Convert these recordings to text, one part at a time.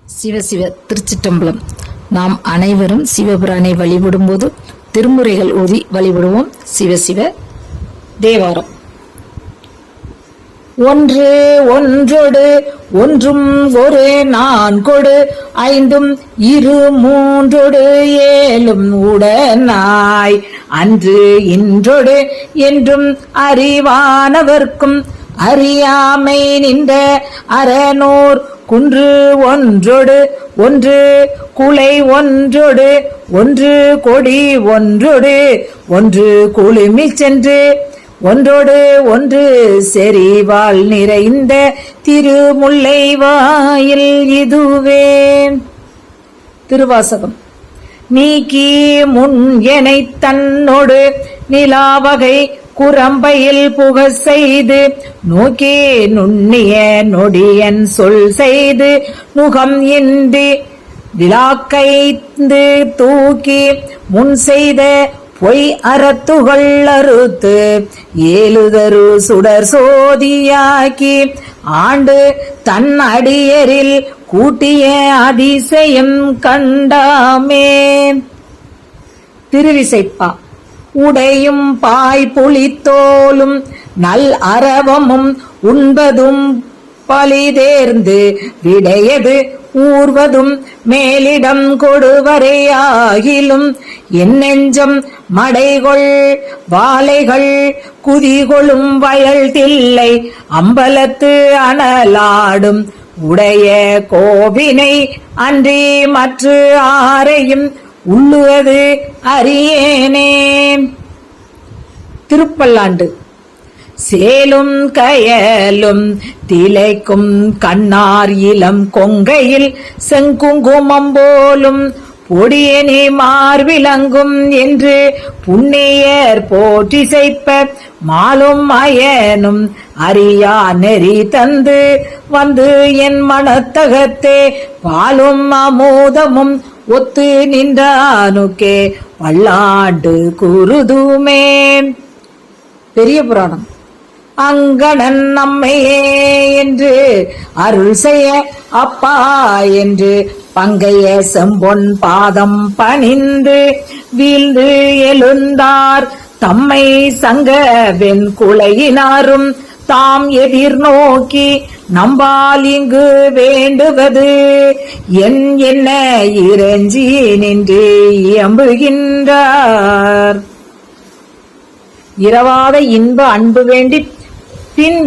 சிவசிவ திருச்சிற்றம்பலம். நாம் அனைவரும் சிவபிரானை வழிபடும் போது திருமுறைகள் ஓதி வழிபடுவோம். சிவசிவ தேவாரம். ஒன்று ஒன்றொடு ஒன்றும் ஒரு நான்கொடு ஐந்தும் இரு மூன்றொடு ஏழும் உடனாய் அன்று இன்றொடு என்றும் அறிவானவர்க்கும் அறியாமை நின்ற அறநூர் குன்று ஒன்றொடு ஒன்று குலை ஒன்றொடு ஒன்று கொடி ஒன்றொடு ஒன்று குழுமி சென்று ஒன்றோடு ஒன்று செறிவால் நிறைந்த திருமுல்லை வாயில் இதுவே. திருவாசகம். நீக்கி முன் எனை தன்னோடு நிலாவகை குரம்பையில் புக செய்து நோக்கி நுண்ணிய நொடியன் சொல் செய்து நுகம் இன்றி விழாக்கைந்து தூக்கி முன் செய்த பொய் அறத்துகள் அறுத்து ஏழுதரு சுடர் சோதியாக்கி ஆண்டு தன் அடியரில் கூட்டிய அதிசயம் கண்டாமே. திருவிசைப்பா. உடையும் பாய் புலித்தோலும் நல் அரவமும் உண்பதும் பலிதேர்ந்து விடையது ஊர்வதும் மேலிடம் கொடுவரையாகிலும் என் நெஞ்சம் மடைகொள் வாளைகள் குதிகொளும் வயல் தில்லை அம்பலத்து அனலாடும் உடைய கோவினை அன்றி மற்ற ஆரையும் உள்ளுவது அறியேனே. திருப்பல்லாண்டு. சேலும் கயலும் திளைக்கும் கண்ணார் இளம் கொங்கையில் செங்குங்குமம் போலும் பொடியனே மார்விளங்கும் என்று புண்ணியர் போற்றி செய்ப்ப மாலும் அயனும் அறியா நெறி தந்து வந்து என் மனத்தகத்தே பாலும் அமோதமும் ஒத்து நின்றானுக்கே வல்லாண்டு குருதுமே. பெரிய புராணம். அங்கணன் நம்மையே என்று அருள் செய்ய அப்பா என்று பங்கைய செம்பொன் பாதம் பணிந்து வீழ்ந்து எழுந்தார் தம்மை சங்க வெண் குலையினாரும் தாம் எதிர்நோக்கி நம்பால் இங்கு வேண்டுவது என் என்ன இறைஞ்சி நின்று இயம்புகின்றார். இரவாத இன்ப அன்பு வேண்டி பின்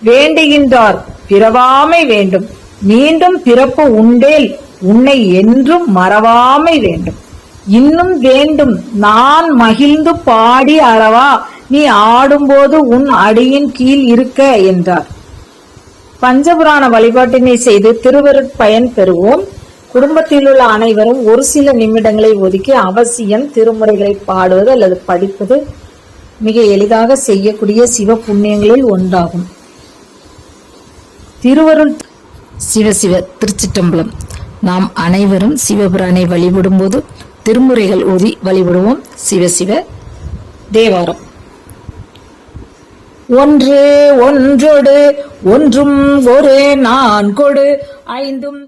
வேண்டுகின்றார் பிறவாமை வேண்டும். மீண்டும் பிறப்பு உண்டேல் உன்னை என்றும் மறவாமை வேண்டும். இன்னும் வேண்டும் நான் மகிழ்ந்து பாடி அறவா நீ ஆடும்போது உன் அடியின் கீழ் இருக்க என்றார். பஞ்சபுராண வழிபாட்டினை செய்து திருவருட்பயன் பெறுவோம். குடும்பத்தில் உள்ள அனைவரும் ஒரு சில நிமிடங்களை ஒதுக்கி அவசியம் திருமுறைகளை பாடுவது அல்லது படிப்பது மிக எளிதாக செய்யக்கூடிய சிவ புண்ணியங்களில் ஒன்றாகும். திருவருள். சிவசிவ திருச்சிற்றம்பலம். நாம் அனைவரும் சிவபிரானை வழிபடும் போது திருமுறைகள் ஓதி வழிபடுவோம். சிவசிவ தேவாரம். ஒன்று ஒன்றொடு ஒன்றும் ஒரு நான்கொடு ஐந்தும்